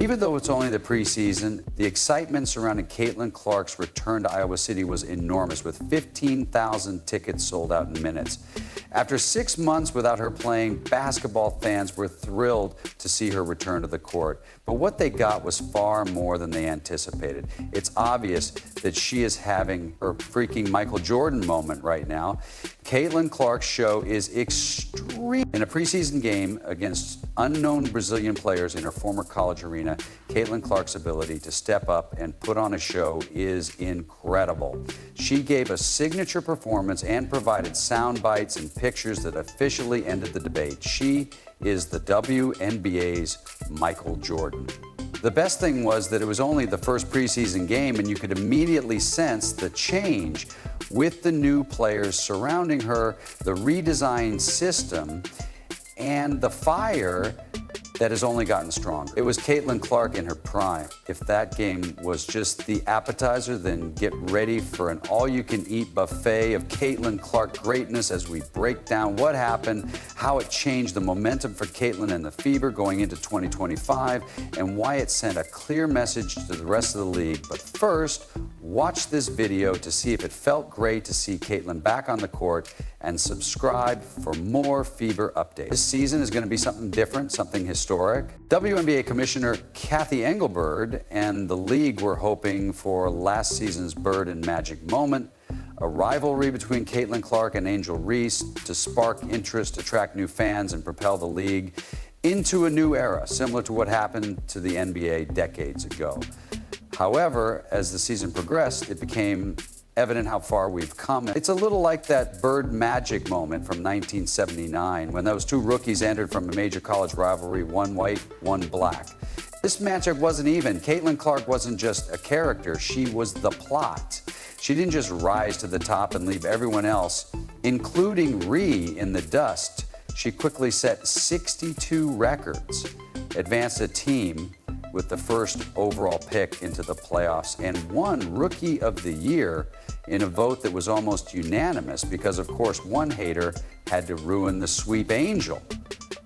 Even though it's only the preseason, the excitement surrounding Caitlyn Clark's return to Iowa City was enormous, with 15,000 tickets sold out in minutes. After 6 months without her playing, basketball fans were thrilled to see her return to the court. But what they got was far more than they anticipated. It's obvious that she is having her freaking Michael Jordan moment right now. Caitlyn Clark's show is extreme. In a preseason game against unknown Brazilian players in her former college arena, Caitlyn Clark's ability to step up and put on a show is incredible. She gave a signature performance and provided sound bites and pictures that officially ended the debate. She is the WNBA's Michael Jordan. The best thing was that it was only the first preseason game, and you could immediately sense the change with the new players surrounding her, the redesigned system, and the fire that has only gotten stronger. It was Caitlyn Clark in her prime. If that game was just the appetizer, then get ready for an all-you-can-eat buffet of Caitlyn Clark greatness as we break down what happened, how it changed the momentum for Caitlyn and the Fever going into 2025, and why it sent a clear message to the rest of the league. But first, watch this video to see if it felt great to see Caitlyn back on the court, and subscribe for more Fever updates. This season is going to be something different, something historic. WNBA Commissioner Kathy Engelbert and the league were hoping for last season's Bird and Magic moment, a rivalry between Caitlyn Clark and Angel Reese to spark interest, attract new fans, and propel the league into a new era, similar to what happened to the NBA decades ago. However, as the season progressed, it became evident how far we've come. It's a little like that Bird Magic moment from 1979 when those two rookies entered from a major college rivalry, one white, one black. This matchup wasn't even. Caitlyn Clark wasn't just a character, she was the plot. She didn't just rise to the top and leave everyone else, including Ree, in the dust. She quickly set 62 records, advanced a team with the first overall pick into the playoffs, and won Rookie of the Year in a vote that was almost unanimous because, of course, one hater had to ruin the sweep Angel.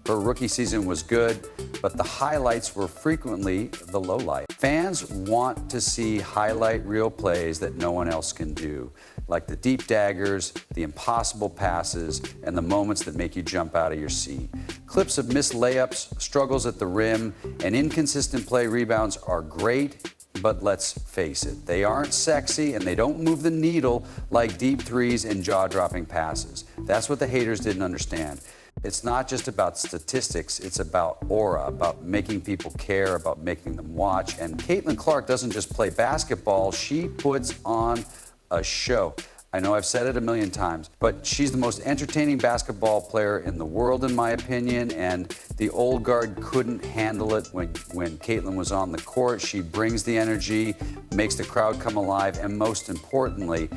Her rookie season was good, but the highlights were frequently the lowlight. Fans want to see highlight reel plays that no one else can do, like the deep daggers, the impossible passes, and the moments that make you jump out of your seat. Clips of missed layups, struggles at the rim, and inconsistent play rebounds are great, but let's face it, they aren't sexy and they don't move the needle like deep threes and jaw-dropping passes. That's what the haters didn't understand. It's not just about statistics, it's about aura, about making people care, about making them watch. And Caitlyn Clark doesn't just play basketball, she puts on a show. I know I've said it a million times, but she's the most entertaining basketball player in the world, in my opinion, and the old guard couldn't handle it when Caitlyn was on the court. She brings the energy, makes the crowd come alive, and most importantly,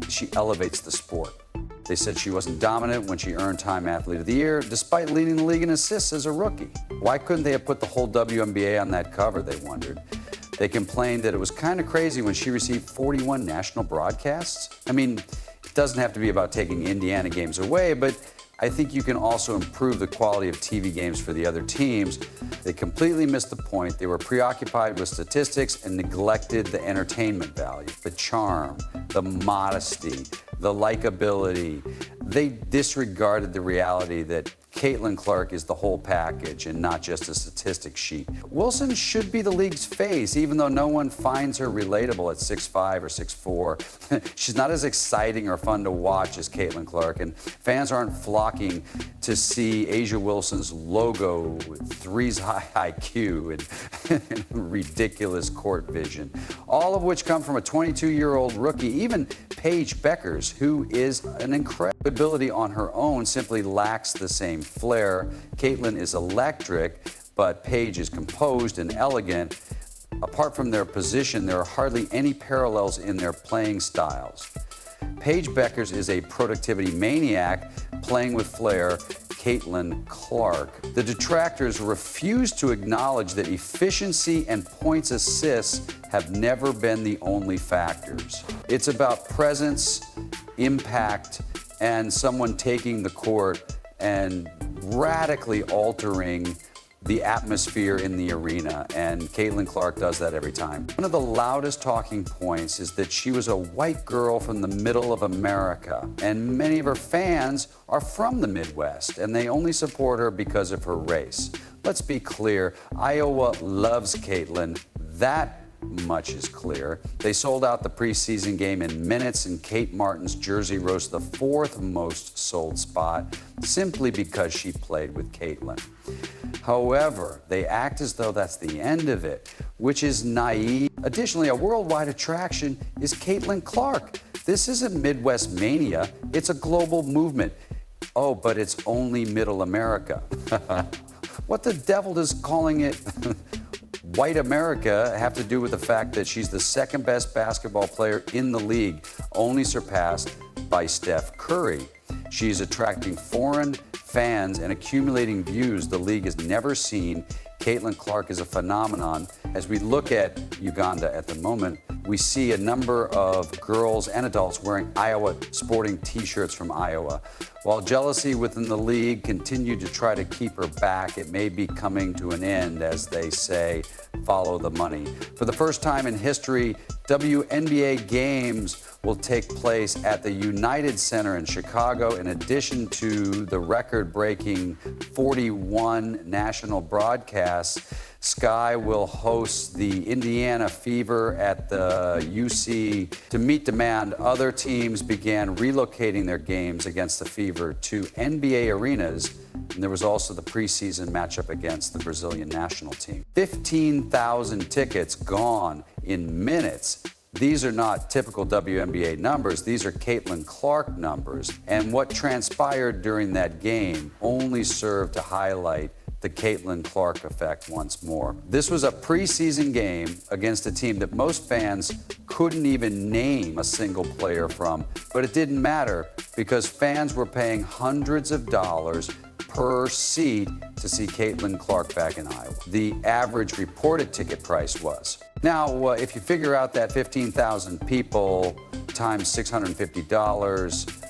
she elevates the sport. They said she wasn't dominant when she earned Time Athlete of the Year, despite leading the league in assists as a rookie. Why couldn't they have put the whole WNBA on that cover, they wondered. They complained that it was kind of crazy when she received 41 national broadcasts. I mean, it doesn't have to be about taking Indiana games away, but I think you can also improve the quality of TV games for the other teams. They completely missed the point. They were preoccupied with statistics and neglected the entertainment value, the charm, the modesty, the likability. They disregarded the reality that Caitlyn Clark is the whole package and not just a statistic sheet. Wilson should be the league's face, even though no one finds her relatable at 6'5" or 6'4". She's not as exciting or fun to watch as Caitlyn Clark, and fans aren't flocking to see A'ja Wilson's logo with threes high IQ and ridiculous court vision, all of which come from a 22-year-old rookie. Even Paige Beckers, who is an incredible ability on her own, simply lacks the same flair. Caitlyn is electric, but Paige is composed and elegant. Apart from their position, there are hardly any parallels in their playing styles. Paige Beckers is a productivity maniac playing with flair. Caitlyn Clark. The detractors refuse to acknowledge that efficiency and points assists have never been the only factors. It's about presence, impact, and someone taking the court and radically altering the atmosphere in the arena, and Caitlyn Clark does that every time. One of the loudest talking points is that she was a white girl from the middle of America, and many of her fans are from the Midwest, and they only support her because of her race. Let's be clear, Iowa loves Caitlyn. That much is clear. They sold out the preseason game in minutes, and Kate Martin's jersey rose to the fourth most sold spot simply because she played with Caitlyn. However, they act as though that's the end of it, which is naive. Additionally, a worldwide attraction is Caitlyn Clark. This isn't Midwest mania, it's a global movement. Oh, but it's only Middle America. What the devil does calling it white America have to do with the fact that she's the second best basketball player in the league, only surpassed by Steph Curry? She's attracting foreign fans and accumulating views the league has never seen. Caitlyn Clark is a phenomenon. As we look at Uganda at the moment, we see a number of girls and adults wearing Iowa sporting T-shirts from Iowa. While jealousy within the league continued to try to keep her back, it may be coming to an end, as they say, follow the money. For the first time in history, WNBA games will take place at the United Center in Chicago. In addition to the record-breaking 41 national broadcasts, Sky will host the Indiana Fever at the UC. To meet demand, other teams began relocating their games against the Fever to NBA arenas, and there was also the preseason matchup against the Brazilian national team. 15,000 tickets gone in minutes. These are not typical WNBA numbers. These are Caitlyn Clark numbers. And what transpired during that game only served to highlight the Caitlyn Clark effect once more. This was a preseason game against a team that most fans couldn't even name a single player from, but it didn't matter because fans were paying hundreds of dollars per seat to see Caitlyn Clark back in Iowa. The average reported ticket price was. Now, if you figure out that 15,000 people times $650,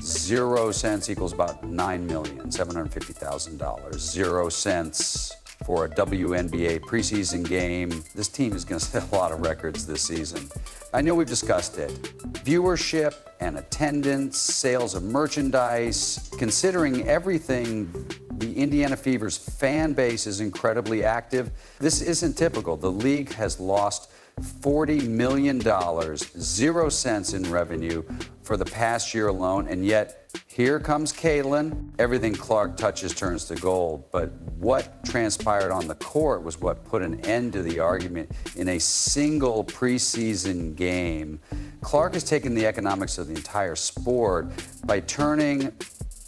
0 cents equals about $9,750,000. 0 cents for a WNBA preseason game. This team is going to set a lot of records this season. I know we've discussed it. Viewership and attendance, sales of merchandise, considering everything, the Indiana Fever's fan base is incredibly active. This isn't typical. The league has lost $40 million, 0 cents in revenue for the past year alone, and yet here comes Caitlyn. Everything Clark touches turns to gold, but what transpired on the court was what put an end to the argument in a single preseason game. Clark has taken the economics of the entire sport by turning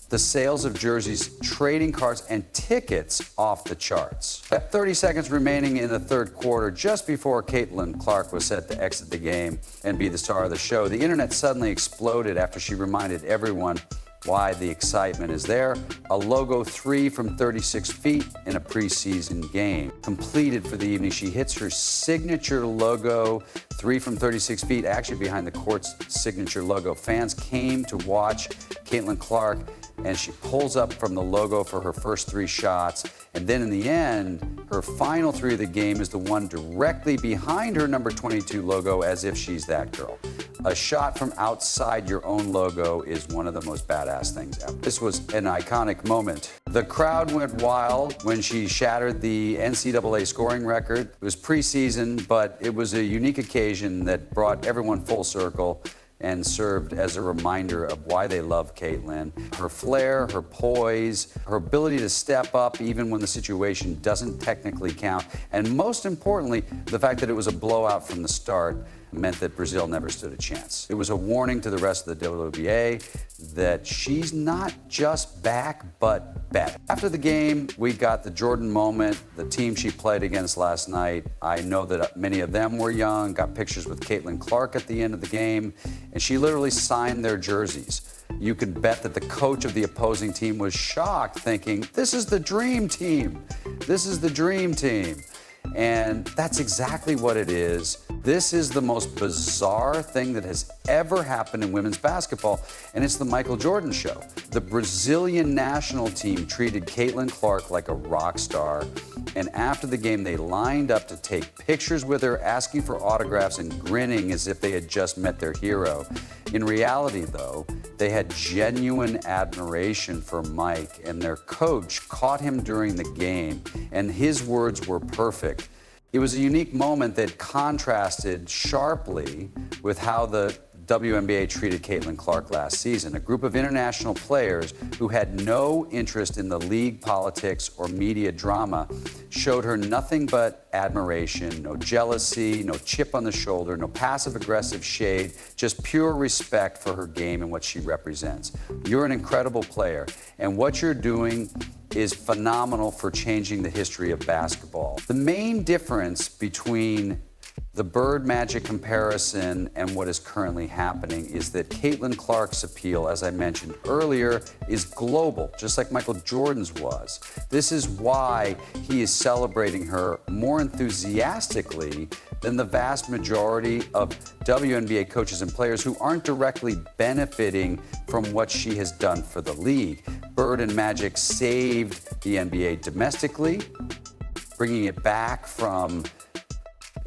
the sales of jerseys, trading cards, and tickets off the charts. At 30 seconds remaining in the third quarter, just before Caitlyn Clark was set to exit the game and be the star of the show, the internet suddenly exploded after she reminded everyone why the excitement is there. A logo 3 from 36 feet in a preseason game. Completed for the evening, she hits her signature logo 3 from 36 feet, actually behind the court's signature logo. Fans came to watch Caitlyn Clark, and she pulls up from the logo for her first 3 shots. And then in the end, her final 3 of the game is the one directly behind her number 22 logo, as if she's that girl. A shot from outside your own logo is one of the most badass things ever. This was an iconic moment. The crowd went wild when she shattered the NCAA scoring record. It was preseason, but it was a unique occasion that brought everyone full circle and served as a reminder of why they love Caitlyn. Her flair, her poise, her ability to step up even when the situation doesn't technically count, and most importantly, the fact that it was a blowout from the start meant that Brazil never stood a chance. It was a warning to the rest of the WNBA that she's not just back, but better. After the game, we got the Jordan moment, the team she played against last night. I know that many of them were young, got pictures with Caitlyn Clark at the end of the game, and she literally signed their jerseys. You can bet that the coach of the opposing team was shocked, thinking, this is the dream team. This is the dream team. And that's exactly what it is. This is the most bizarre thing that has ever happened in women's basketball, and it's the Michael Jordan show. The Brazilian national team treated Caitlyn Clark like a rock star, and after the game, they lined up to take pictures with her, asking for autographs and grinning as if they had just met their hero. In reality, though, they had genuine admiration for Mike, and their coach caught him during the game, and his words were perfect. It was a unique moment that contrasted sharply with how the WNBA treated Caitlyn Clark last season. A group of international players who had no interest in the league politics or media drama showed her nothing but admiration, no jealousy, no chip on the shoulder, no passive-aggressive shade, just pure respect for her game and what she represents. You're an incredible player, and what you're doing is phenomenal for changing the history of basketball. The main difference between the Bird Magic comparison and what is currently happening is that Caitlyn Clark's appeal, as I mentioned earlier, is global, just like Michael Jordan's was. This is why he is celebrating her more enthusiastically than the vast majority of WNBA coaches and players who aren't directly benefiting from what she has done for the league. Bird and Magic saved the NBA domestically, bringing it back from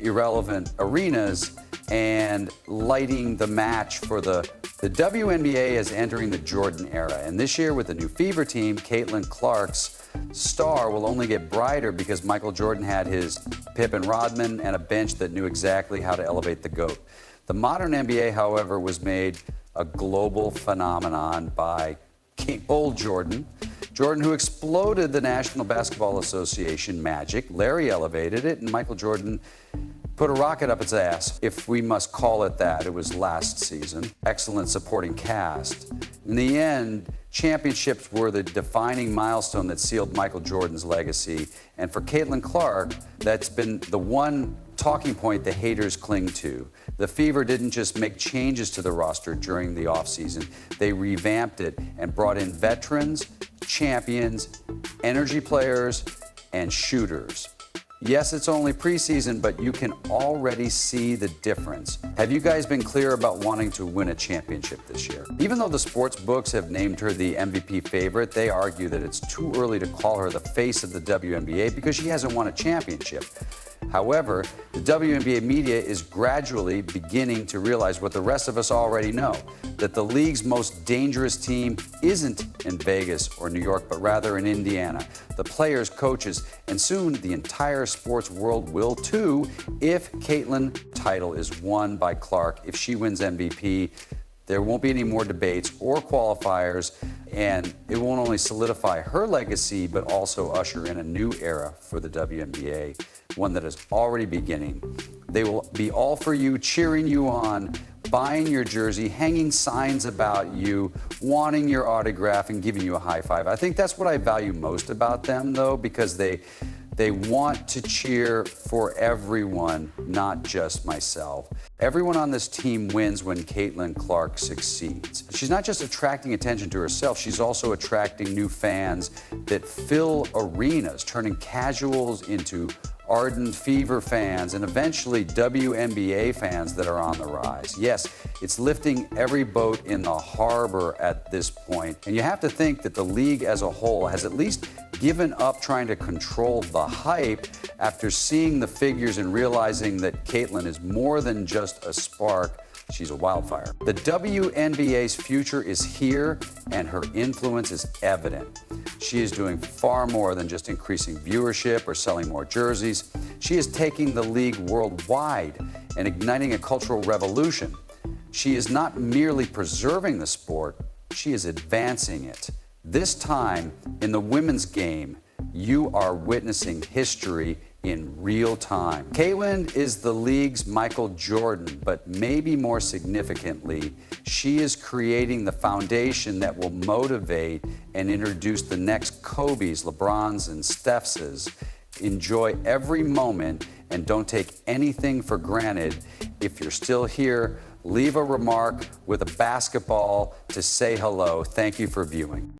irrelevant arenas and lighting the match for the WNBA is entering the Jordan era. And this year with the new Fever team, Caitlyn Clark's star will only get brighter because Michael Jordan had his Pip and Rodman and a bench that knew exactly how to elevate the GOAT. The modern NBA, however, was made a global phenomenon by old Jordan. Jordan, who exploded the National Basketball Association magic. Larry elevated it, and Michael Jordan put a rocket up its ass, if we must call it that. It was last season. Excellent supporting cast. In the end, championships were the defining milestone that sealed Michael Jordan's legacy. And for Caitlyn Clark, that's been the one talking point the haters cling to. The Fever didn't just make changes to the roster during the offseason. They revamped it and brought in veterans, champions, energy players, and shooters. Yes, it's only preseason, but you can already see the difference. Have you guys been clear about wanting to win a championship this year? Even though the sports books have named her the MVP favorite, they argue that it's too early to call her the face of the WNBA because she hasn't won a championship. However, the WNBA media is gradually beginning to realize what the rest of us already know, that the league's most dangerous team isn't in Vegas or New York, but rather in Indiana. The players, coaches, and soon the entire sports world will too if Caitlyn's title is won by Clark. If she wins MVP, there won't be any more debates or qualifiers, and it won't only solidify her legacy, but also usher in a new era for the WNBA, one that is already beginning. They will be all for you, cheering you on, buying your jersey, hanging signs about you, wanting your autograph, and giving you a high five. I think that's what I value most about them, though, because they want to cheer for everyone, not just myself. Everyone on this team wins when Caitlyn Clark succeeds. She's not just attracting attention to herself, she's also attracting new fans that fill arenas, turning casuals into ardent Fever fans and eventually WNBA fans that are on the rise. Yes, it's lifting every boat in the harbor at this point. And you have to think that the league as a whole has at least given up trying to control the hype after seeing the figures and realizing that Caitlyn is more than just a spark. She's a wildfire. The WNBA's future is here, and her influence is evident. She is doing far more than just increasing viewership or selling more jerseys. She is taking the league worldwide and igniting a cultural revolution. She is not merely preserving the sport, she is advancing it. This time, in the women's game, you are witnessing history in real time. Caitlyn is the league's Michael Jordan, but maybe more significantly, she is creating the foundation that will motivate and introduce the next Kobe's, LeBron's, and Steph's. Enjoy every moment and don't take anything for granted. If you're still here, leave a remark with a basketball to say hello. Thank you for viewing.